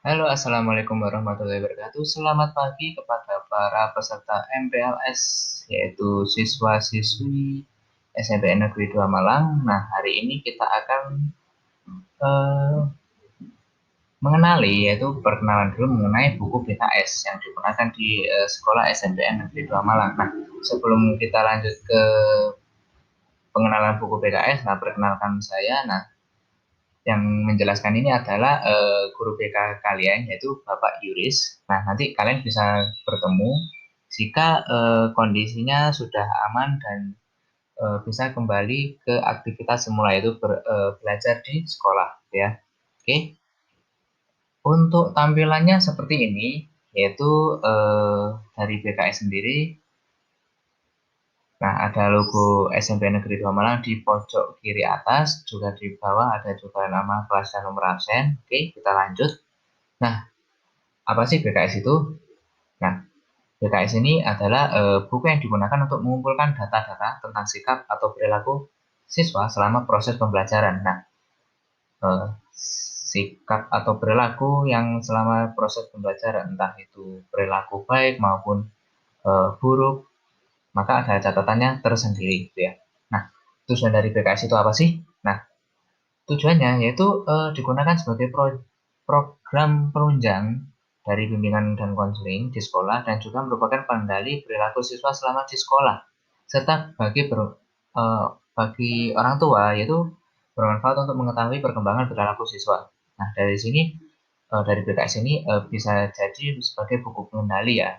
Halo, Assalamualaikum warahmatullahi wabarakatuh. Selamat pagi kepada para peserta MPLS, yaitu siswa-siswi SMPN Negeri 2 Malang. Nah, hari ini kita akan eh, mengenali, yaitu perkenalan dulu mengenai buku BKS yang digunakan di sekolah SMPN Negeri 2 Malang. Nah, sebelum kita lanjut ke pengenalan buku BKS, nah perkenalkan saya. Nah, yang menjelaskan ini adalah guru BK kalian yaitu Bapak Yuris. Nah, nanti kalian bisa bertemu jika kondisinya sudah aman dan bisa kembali ke aktivitas semula yaitu belajar di sekolah ya. Oke. Untuk tampilannya seperti ini yaitu dari BKS sendiri. Nah, ada logo SMP Negeri 2 Malang di pojok kiri atas, juga di bawah ada juga nama kelas dan nomor absen. Oke, kita lanjut. Nah, apa sih BKS itu? Nah, BKS ini adalah buku yang digunakan untuk mengumpulkan data-data tentang sikap atau perilaku siswa selama proses pembelajaran. Nah, eh, sikap atau perilaku yang selama proses pembelajaran, entah itu perilaku baik maupun buruk, maka ada catatannya tersendiri, gitu ya. Nah, tujuan dari BKS itu apa sih? Nah, tujuannya yaitu digunakan sebagai program penunjang dari bimbingan dan konseling di sekolah dan juga merupakan pengendali perilaku siswa selama di sekolah serta eh, bagi orang tua yaitu bermanfaat untuk mengetahui perkembangan perilaku siswa. Nah, dari sini dari BKS ini bisa jadi sebagai buku pengendali ya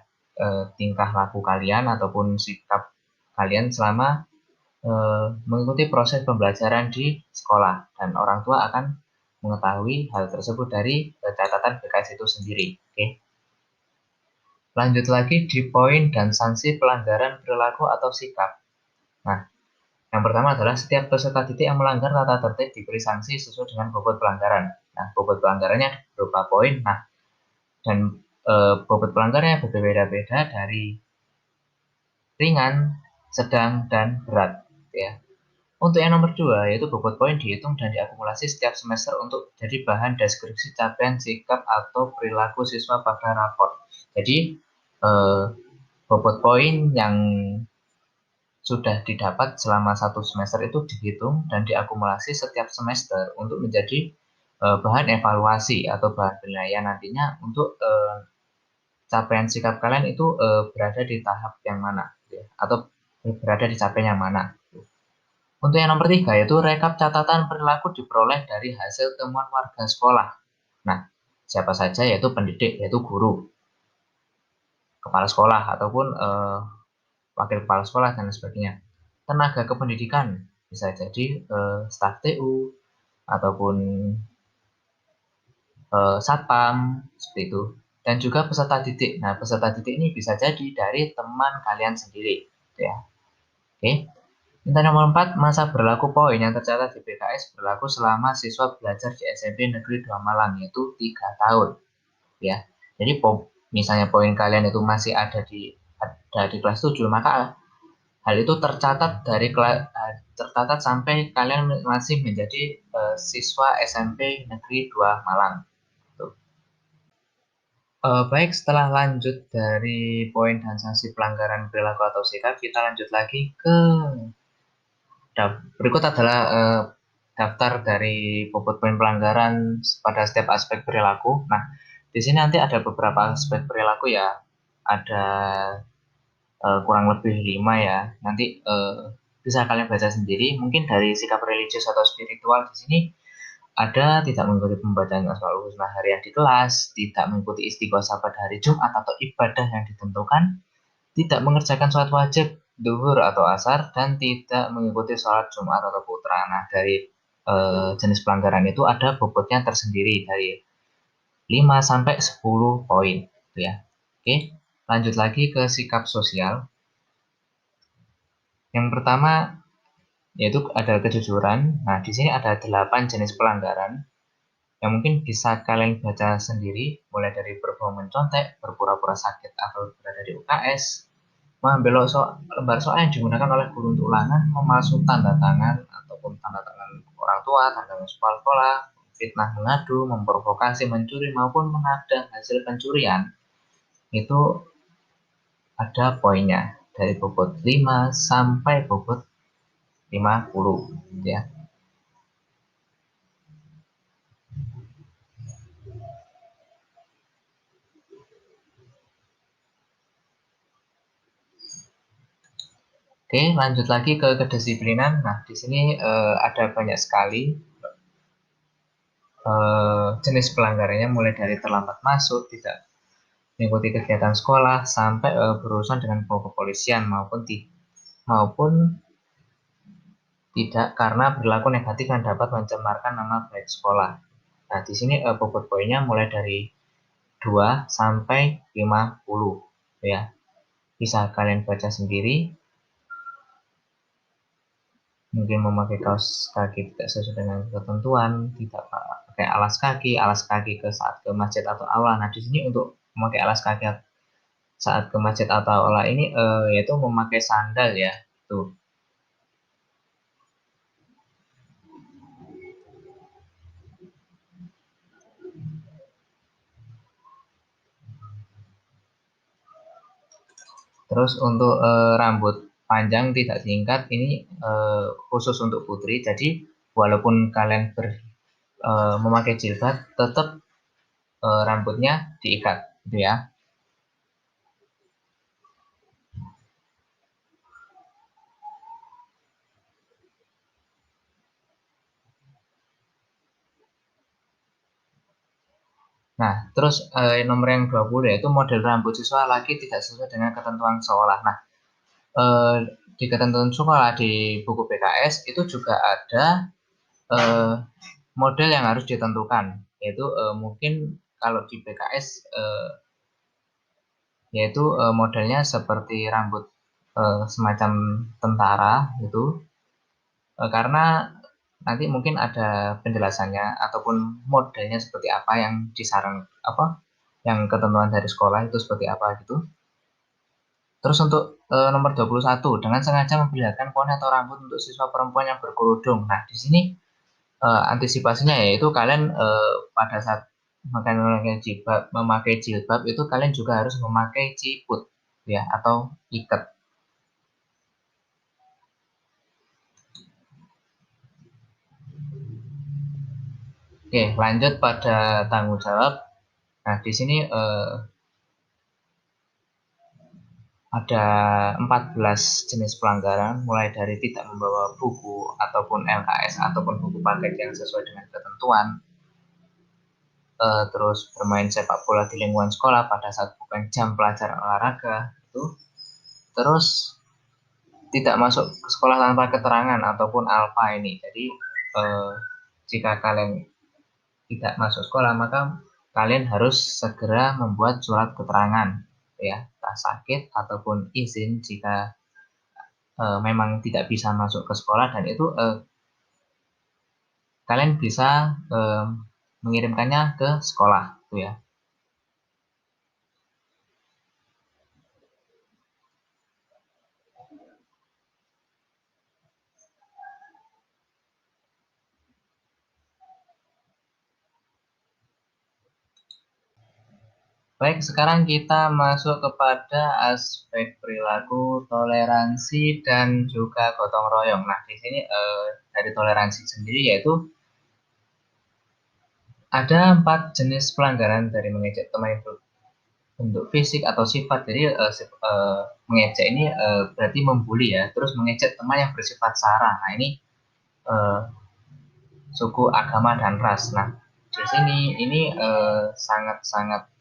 tingkah laku kalian ataupun sikap kalian selama mengikuti proses pembelajaran di sekolah dan orang tua akan mengetahui hal tersebut dari catatan BKS itu sendiri. Oke. Lanjut lagi di poin dan sanksi pelanggaran perilaku atau sikap. Nah, yang pertama adalah setiap peserta didik yang melanggar tata tertib diberi sanksi sesuai dengan bobot pelanggaran. Nah, bobot pelanggarannya berupa poin. Nah, dan bobot pelanggarannya berbeda-beda dari ringan, sedang, dan berat. Ya. Untuk yang nomor dua, yaitu bobot poin dihitung dan diakumulasi setiap semester untuk jadi bahan deskripsi capaian sikap atau perilaku siswa pada raport. Jadi, eh, bobot poin yang sudah didapat selama satu semester itu dihitung dan diakumulasi setiap semester untuk menjadi bahan evaluasi atau bahan penilaian nantinya untuk capaian sikap kalian itu berada di tahap yang mana, ya, atau berada di capaian yang mana. Untuk yang nomor tiga, yaitu rekap catatan perilaku diperoleh dari hasil temuan warga sekolah. Nah, siapa saja yaitu pendidik, yaitu guru, kepala sekolah, ataupun wakil kepala sekolah, dan sebagainya. Tenaga kependidikan, bisa jadi staf TU, ataupun satpam, seperti itu. Dan juga peserta didik. Nah, peserta didik ini bisa jadi dari teman kalian sendiri. Ya. Oke. Minta nomor 4, masa berlaku poin yang tercatat di BKS berlaku selama siswa belajar di SMP Negeri 2 Malang, yaitu 3 tahun. Ya. Jadi misalnya poin kalian itu masih ada di kelas 7, maka hal itu tercatat sampai kalian masih menjadi siswa SMP Negeri 2 Malang. Tuh. Baik, setelah lanjut dari poin dan sanksi pelanggaran perilaku atau sikap, kita lanjut lagi ke berikut adalah daftar dari bobot poin pelanggaran pada setiap aspek perilaku. Nah, di sini nanti ada beberapa aspek perilaku ya. Ada kurang lebih 5 ya. Nanti bisa kalian baca sendiri. Mungkin dari sikap religius atau spiritual di sini ada tidak mengikuti pembacaan Asmaul Husna harian di kelas, tidak mengikuti istighosah pada hari Jumat atau ibadah yang ditentukan, tidak mengerjakan sholat wajib duhur atau asar, dan tidak mengikuti sholat Jumat atau putra. Nah, dari jenis pelanggaran itu ada bobotnya tersendiri dari 5 sampai 10 poin. Gitu ya. Oke, lanjut lagi ke sikap sosial. Yang pertama yaitu ada kejujuran. Nah, di sini ada 8 jenis pelanggaran yang mungkin bisa kalian baca sendiri, mulai dari berbohong mencontek, berpura-pura sakit atau berada di UKS, mengambil lembar soal yang digunakan oleh guru untuk ulangan, memalsukan tanda tangan ataupun tanda tangan orang tua, tanda tangan kepala sekolah, fitnah mengadu, memprovokasi, mencuri, maupun mengadang hasil pencurian, itu ada poinnya dari bobot 5 sampai bobot 50 ya. Oke, lanjut lagi ke kedisiplinan. Nah, di sini ada banyak sekali jenis pelanggarannya, mulai dari terlambat masuk, tidak mengikuti kegiatan sekolah, sampai berurusan dengan kepolisian maupun tidak karena berlaku negatif yang dapat mencemarkan nama baik sekolah. Nah, di sini bobot poinnya mulai dari 2 sampai 50 ya. Bisa kalian baca sendiri. Mungkin memakai kaos kaki tidak sesuai dengan ketentuan, tidak pakai alas kaki ke saat ke masjid atau aula. Nah, di sini untuk memakai alas kaki saat ke masjid atau aula ini yaitu memakai sandal ya. Tuh. Terus untuk rambut panjang tidak singkat ini khusus untuk putri. Jadi walaupun kalian memakai jilbab, tetap rambutnya diikat, gitu ya. Nah, terus nomor yang 20 yaitu model rambut siswa laki tidak sesuai dengan ketentuan sekolah. Nah, eh, di ketentuan sekolah di buku BKS itu juga ada eh, model yang harus ditentukan, yaitu mungkin kalau di BKS yaitu modelnya seperti rambut semacam tentara itu, karena nanti mungkin ada penjelasannya ataupun modelnya seperti apa yang disaran apa yang ketentuan dari sekolah itu seperti apa gitu. Terus untuk nomor 21 dengan sengaja memperlihatkan poni atau rambut untuk siswa perempuan yang berkerudung. Nah, di sini antisipasinya yaitu kalian pada saat memakai jilbab itu kalian juga harus memakai ciput ya atau ikat. Oke, lanjut pada tanggung jawab. Nah, di sini ada 14 jenis pelanggaran, mulai dari tidak membawa buku ataupun LKS ataupun buku paket yang sesuai dengan ketentuan, terus bermain sepak bola di lingkungan sekolah pada saat bukan jam pelajaran olahraga, itu, terus tidak masuk ke sekolah tanpa keterangan ataupun alfa ini. Jadi jika kalian tidak masuk sekolah, maka kalian harus segera membuat surat keterangan ya, entah sakit ataupun izin jika memang tidak bisa masuk ke sekolah, dan itu kalian bisa mengirimkannya ke sekolah tuh ya. Baik, sekarang kita masuk kepada aspek perilaku, toleransi, dan juga gotong royong. Nah, di sini dari toleransi sendiri yaitu ada 4 jenis pelanggaran dari mengejek teman itu untuk fisik atau sifat. Jadi mengejek ini berarti membuli ya. Terus mengejek teman yang bersifat sara. Nah, ini eh, suku, agama, dan ras. Nah, di sini ini sangat-sangat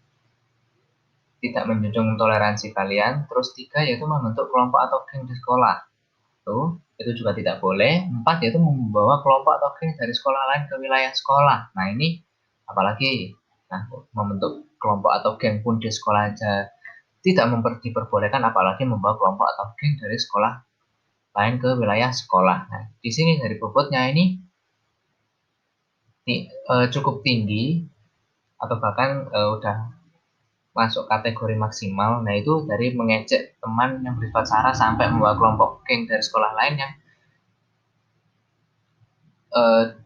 tidak menjunjung toleransi kalian. Terus 3 yaitu membentuk kelompok atau geng di sekolah. Itu juga tidak boleh. 4 yaitu membawa kelompok atau geng dari sekolah lain ke wilayah sekolah. Nah, ini apalagi membentuk kelompok atau geng pun di sekolah aja tidak diperbolehkan, apalagi membawa kelompok atau geng dari sekolah lain ke wilayah sekolah. Nah, di sini dari bobotnya ini cukup tinggi atau bahkan udah masuk kategori maksimal. Nah, itu dari mengejek teman yang bersifat sara sampai membawa kelompok geng dari sekolah lain yang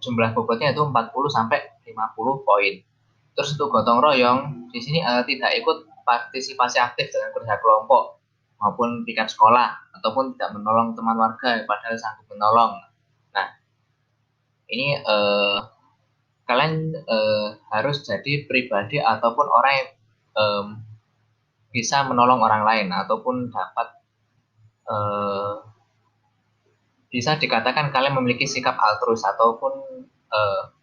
jumlah bobotnya itu 40 sampai 50 poin. Terus untuk gotong royong di sini tidak ikut partisipasi aktif dengan kerja kelompok maupun piket sekolah ataupun tidak menolong teman warga padahal sanggup menolong. Nah, ini kalian harus jadi pribadi ataupun orang yang bisa menolong orang lain ataupun dapat bisa dikatakan kalian memiliki sikap altruis ataupun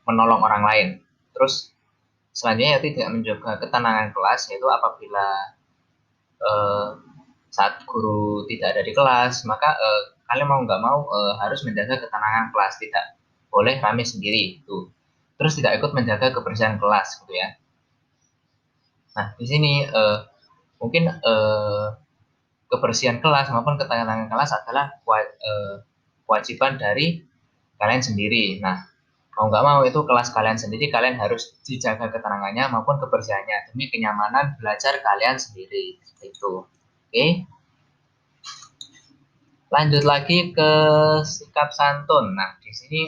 menolong orang lain. Terus selanjutnya tidak menjaga ketenangan kelas, yaitu apabila saat guru tidak ada di kelas, maka kalian mau nggak mau harus menjaga ketenangan kelas, tidak boleh rame sendiri itu. Terus tidak ikut menjaga kebersihan kelas gitu ya. Nah di sini mungkin kebersihan kelas maupun ketenangan kelas adalah kewajiban dari kalian sendiri. Nah mau nggak mau itu kelas kalian sendiri, kalian harus dijaga ketenangannya maupun kebersihannya demi kenyamanan belajar kalian sendiri. Itu. Oke. Lanjut lagi ke sikap santun. Nah, di sini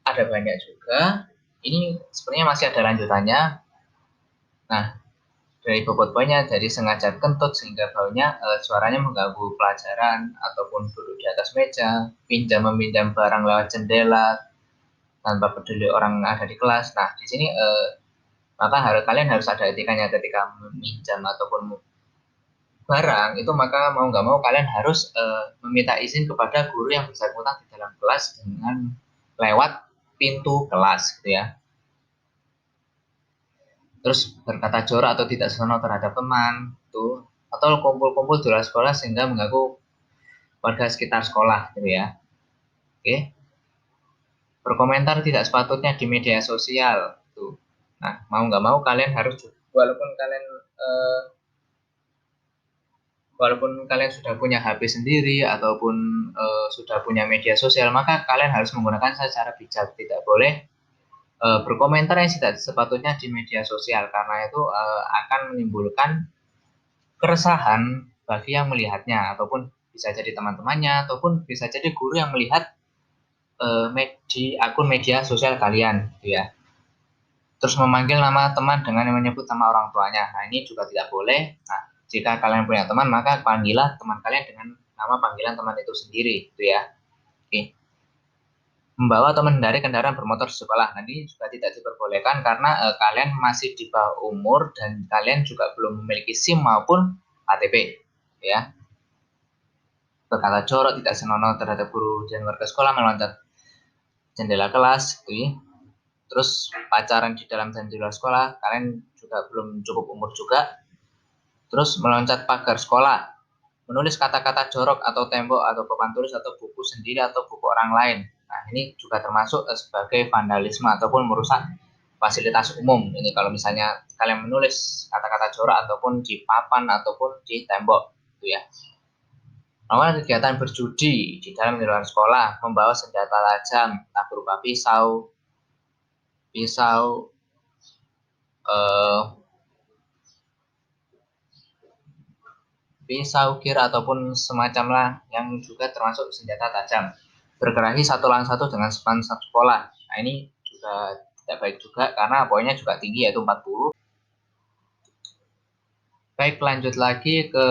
ada banyak juga. Ini sebenarnya masih ada lanjutannya. Nah, dari bobot poinnya dari sengaja kentut sehingga baunya suaranya mengganggu pelajaran ataupun duduk di atas meja, pinjam meminjam barang lewat jendela tanpa peduli orang ada di kelas. Nah, di sini maka kalian harus ada etikanya ketika meminjam ataupun barang itu, maka mau nggak mau kalian harus meminta izin kepada guru yang bersangkutan di dalam kelas dengan lewat pintu kelas gitu ya. Terus berkata jorok atau tidak senonoh terhadap teman tuh, atau kumpul-kumpul di luar sekolah sehingga mengganggu warga sekitar sekolah gitu ya. Oke. Berkomentar tidak sepatutnya di media sosial tuh. Nah, mau nggak mau kalian harus, walaupun kalian sudah punya HP sendiri ataupun sudah punya media sosial, maka kalian harus menggunakan secara bijak. Tidak boleh berkomentar yang tidak sepatutnya di media sosial, karena itu akan menimbulkan keresahan bagi yang melihatnya, ataupun bisa jadi teman-temannya, ataupun bisa jadi guru yang melihat di akun media sosial kalian, gitu ya. Terus memanggil nama teman dengan menyebut nama orang tuanya. Nah, ini juga tidak boleh. Nah, jika kalian punya teman, maka panggillah teman kalian dengan nama panggilan teman itu sendiri, gitu ya. Oke. Membawa atau mengendarai kendaraan bermotor di sekolah. Nah, ini juga tidak diperbolehkan karena kalian masih di bawah umur dan kalian juga belum memiliki SIM maupun KTP, ya. Berkata jorok, tidak senonoh terhadap guru dan warga sekolah, meloncat jendela kelas, gitu ya. Terus pacaran di dalam dan di luar sekolah, kalian juga belum cukup umur juga. Terus meloncat pagar sekolah, menulis kata-kata jorok atau tembok atau papan tulis atau buku sendiri atau buku orang lain. Nah, ini juga termasuk sebagai vandalisme ataupun merusak fasilitas umum. Ini kalau misalnya kalian menulis kata-kata jorok ataupun di papan ataupun di tembok, gitu ya. Melakukan kegiatan berjudi di dalam di luar sekolah, membawa senjata tajam, entah berupa pisau, pisau, kir ataupun semacamnya yang juga termasuk senjata tajam. Berkelahi satu lawan satu dengan satu sekolah. Nah, ini juga tidak baik juga karena poinnya juga tinggi, yaitu 40. Baik, lanjut lagi ke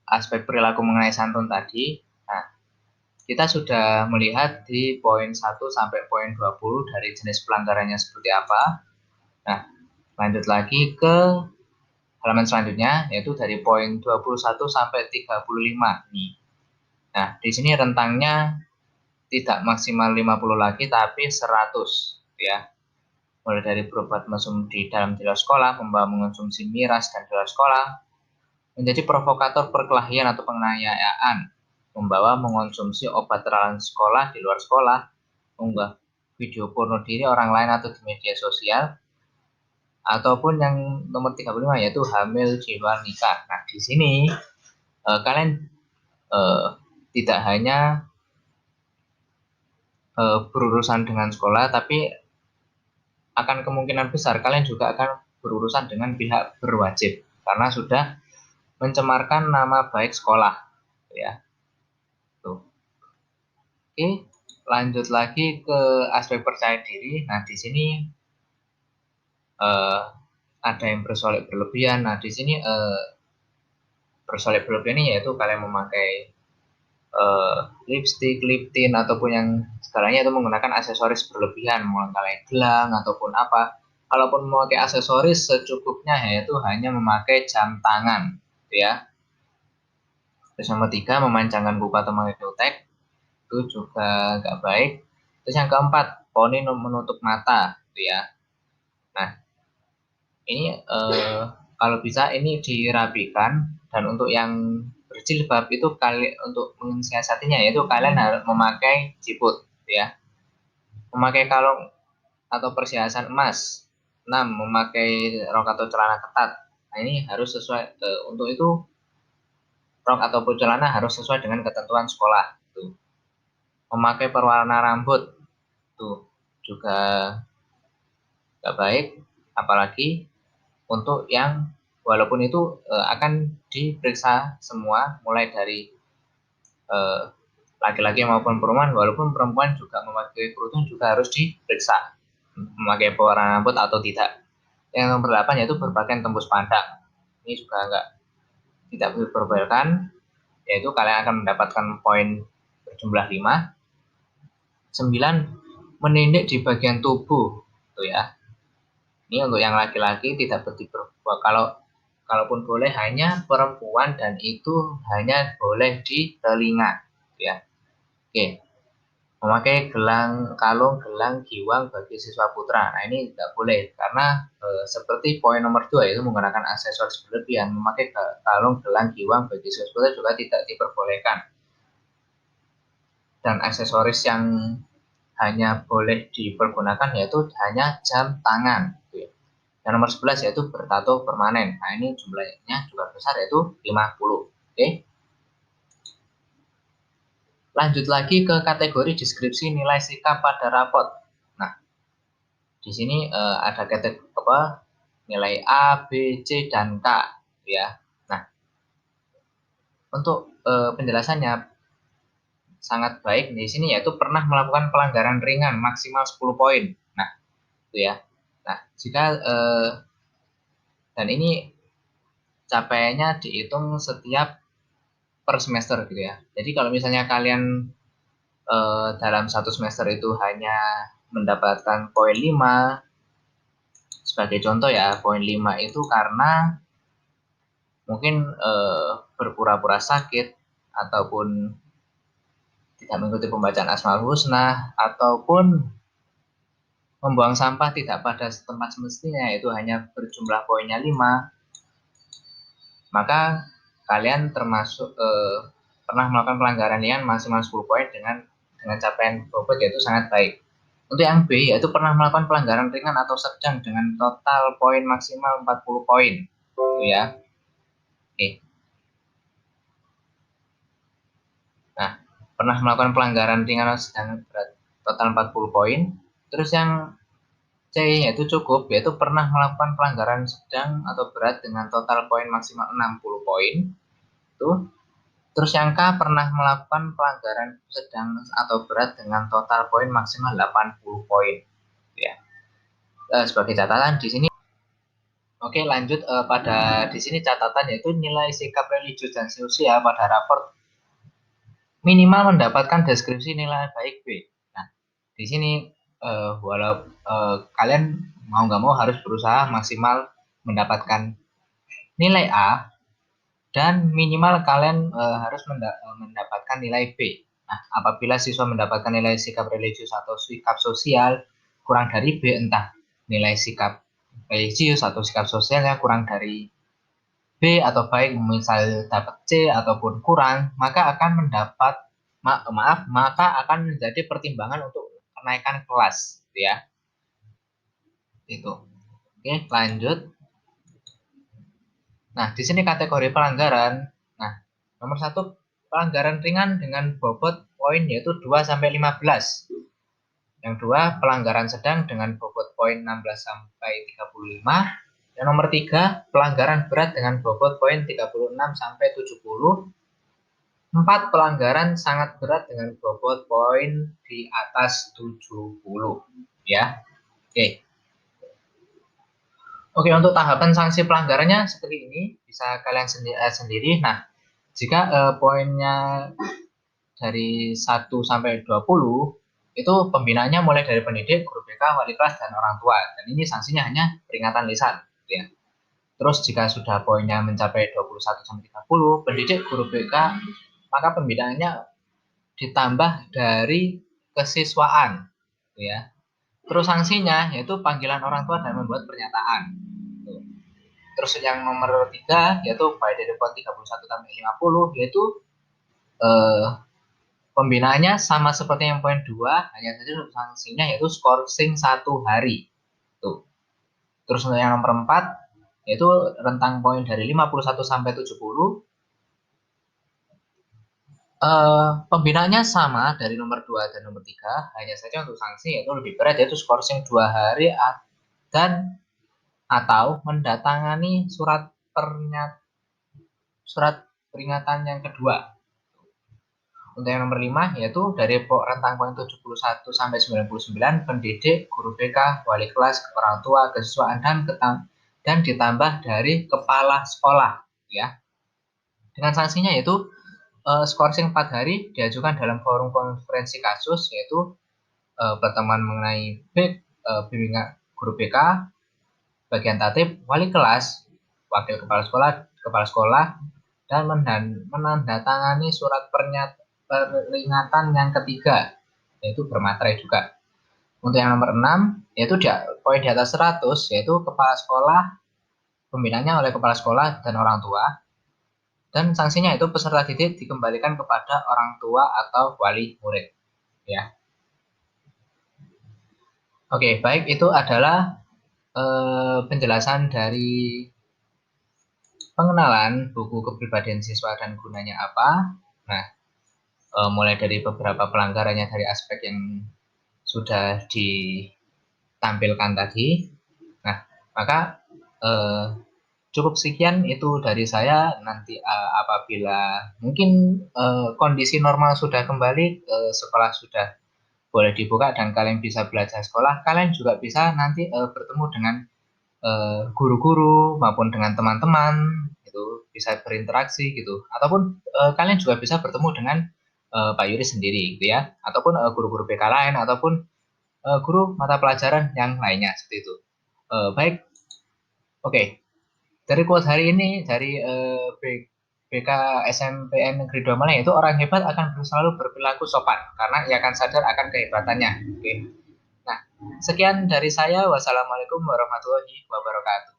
aspek perilaku mengenai santun tadi. Nah, kita sudah melihat di poin 1 sampai poin 20 dari jenis pelanggarannya seperti apa. Nah, lanjut lagi ke halaman selanjutnya, yaitu dari poin 21 sampai 35 nih. Nah, di sini rentangnya tidak maksimal 50 lagi, tapi 100 ya. Mulai dari berobat mesum di dalam di luar sekolah, membawa mengonsumsi miras dan di luar sekolah, menjadi provokator perkelahian atau penganiayaan, membawa mengonsumsi obat terlarang sekolah di luar sekolah, mengunggah video porno diri orang lain atau di media sosial, ataupun yang nomor 35 yaitu hamil di luar nikah. Nah, di sini kalian tidak hanya berurusan dengan sekolah, tapi akan kemungkinan besar kalian juga akan berurusan dengan pihak berwajib karena sudah mencemarkan nama baik sekolah, ya. Tuh. Oke, Lanjut lagi ke aspek percaya diri. Nah, di sini ada yang bersolek berlebihan. Nah, di sini bersolek berlebihan ini yaitu kalian memakai lipstick, lip tint ataupun yang segalanya itu menggunakan aksesoris berlebihan, mulai gelang ataupun apa. Kalaupun memakai aksesoris secukupnya yaitu hanya memakai jam tangan, gitu ya. Terus yang ketiga, memanjangkan kuku atau memakai kutek itu juga nggak baik. Terus yang keempat, poni menutup mata, gitu ya. Nah, ini kalau bisa ini dirapikan, dan untuk yang berjilbab itu untuk mensiasatinya yaitu kalian harus memakai jiput, gitu ya. Memakai kalung atau perhiasan emas. 6. Memakai rok atau celana ketat. Nah, ini harus sesuai untuk itu rok ataupun celana harus sesuai dengan ketentuan sekolah. Tuh. Memakai perwarna rambut tuh juga nggak baik, apalagi untuk yang walaupun itu akan diperiksa semua mulai dari laki-laki maupun perempuan, walaupun perempuan juga memakai kerudung juga harus diperiksa memakai pewarna rambut atau tidak. Yang nomor 8 yaitu berpakaian tembus pandang. Ini juga tidak diperbolehkan, yaitu kalian akan mendapatkan poin berjumlah 5. 9. Menindek di bagian tubuh, tuh ya. Ini untuk yang laki-laki tidak berbuat, kalaupun boleh hanya perempuan dan itu hanya boleh di telinga, ya. Oke. Memakai kalung, gelang, giwang bagi siswa putra. Nah, ini tidak boleh karena seperti poin nomor 2 itu menggunakan aksesoris berlebihan. Memakai kalung, gelang, giwang bagi siswa putra juga tidak diperbolehkan. Dan aksesoris yang hanya boleh dipergunakan yaitu hanya jam tangan. Yang nomor 11 yaitu bertato permanen. Nah, ini jumlahnya juga besar yaitu 50. Oke. Lanjut lagi ke kategori deskripsi nilai sikap pada rapot. Nah, di sini ada kategori nilai A, B, C, dan K, ya. Nah, untuk penjelasannya sangat baik di sini yaitu pernah melakukan pelanggaran ringan maksimal 10 poin. Nah, itu ya. Nah, jika dan ini capaiannya dihitung setiap per semester gitu ya. Jadi kalau misalnya kalian dalam satu semester itu hanya mendapatkan poin 5, sebagai contoh ya, poin 5 itu karena mungkin berpura-pura sakit ataupun tidak mengikuti pembacaan Asmaul Husna ataupun membuang sampah tidak pada tempat semestinya yaitu hanya berjumlah poinnya 5, maka kalian termasuk pernah melakukan pelanggaran yang maksimal 10 poin dengan capaian bobot yaitu sangat baik. Untuk yang B yaitu pernah melakukan pelanggaran ringan atau sedang dengan total poin maksimal 40 poin. Gitu ya. Oke. Nah, pernah melakukan pelanggaran ringan atau sedang berat total 40 poin. Terus yang C yaitu cukup, yaitu pernah melakukan pelanggaran sedang atau berat dengan total poin maksimal 60 poin. Tuh. Terus yang K pernah melakukan pelanggaran sedang atau berat dengan total poin maksimal 80 poin. Ya. Sebagai catatan di sini, oke lanjut pada di sini catatan yaitu nilai sikap religius dan sosial pada raport minimal mendapatkan deskripsi nilai baik B. Nah, di sini walau kalian mau nggak mau harus berusaha maksimal mendapatkan nilai A dan minimal kalian harus mendapatkan nilai B. Nah, apabila siswa mendapatkan nilai sikap religius atau sikap sosial kurang dari B, entah nilai sikap religius atau sikap sosialnya kurang dari B atau baik misal dapat C ataupun kurang, maka akan mendapat maka akan menjadi pertimbangan untuk kenaikan kelas, gitu ya. Itu. Oke, lanjut. Nah, di sini kategori pelanggaran. Nah, nomor 1 pelanggaran ringan dengan bobot poin yaitu 2 sampai 15. Yang 2 pelanggaran sedang dengan bobot poin 16 sampai 35. Yang nomor 3 pelanggaran berat dengan bobot poin 36 sampai 70. 4 pelanggaran sangat berat dengan bobot poin di atas 70 ya. Oke. Oke, untuk tahapan sanksi pelanggarannya seperti ini, bisa kalian sendiri. Nah, jika poinnya dari 1 sampai 20, itu pembinaannya mulai dari pendidik, guru BK, wali kelas, dan orang tua. Dan ini sanksinya hanya peringatan lisan, gitu ya. Terus jika sudah poinnya mencapai 21 sampai 30, pendidik, guru BK, maka pembinaannya ditambah dari kesiswaan, gitu ya. Terus sanksinya yaitu panggilan orang tua dan membuat pernyataan. Terus yang nomor 3 yaitu by dari poin 31 sampai 50 yaitu eh, pembinaannya sama seperti yang poin 2, hanya saja sanksinya yaitu skorsing 1 hari. Tuh. Terus untuk yang nomor 4 yaitu rentang poin dari 51 sampai 70. Pembinaannya sama dari nomor 2 dan nomor 3, hanya saja untuk sanksi yaitu lebih berat yaitu skorsing 2 hari dan atau mendatangani surat peringatan yang kedua. Untuk yang nomor 5 yaitu dari rentang poin 71 sampai 99, pendidik, guru BK, wali kelas, orang tua, kesiswaan, dan ditambah dari kepala sekolah ya. Dengan sanksinya yaitu skorsing 4 hari diajukan dalam forum konferensi kasus yaitu pertemuan mengenai bimbingan guru BK, bagian tatip, wali kelas, wakil kepala sekolah, dan menandatangani surat peringatan yang ketiga, yaitu bermaterai juga. Untuk yang nomor 6, yaitu poin di atas 100, yaitu kepala sekolah, pembinaannya oleh kepala sekolah dan orang tua, dan sanksinya itu peserta didik dikembalikan kepada orang tua atau wali murid. Ya. Oke, baik itu adalah penjelasan dari pengenalan buku kepribadian siswa dan gunanya apa. Nah, mulai dari beberapa pelanggarannya dari aspek yang sudah ditampilkan tadi. Nah, maka cukup sekian itu dari saya. Nanti apabila mungkin kondisi normal sudah kembali, sekolah sudah boleh dibuka dan kalian bisa belajar sekolah, kalian juga bisa nanti bertemu dengan guru-guru maupun dengan teman-teman gitu, bisa berinteraksi gitu, ataupun kalian juga bisa bertemu dengan Pak Yuri sendiri gitu ya, ataupun guru-guru BK lain, ataupun guru mata pelajaran yang lainnya seperti itu. Baik, oke. Dari quote hari ini dari BK SMPN Negeri 2 Malang itu, orang hebat akan selalu berperilaku sopan karena ia akan sadar akan kehebatannya. Oke. Nah, sekian dari saya. Wassalamualaikum warahmatullahi wabarakatuh.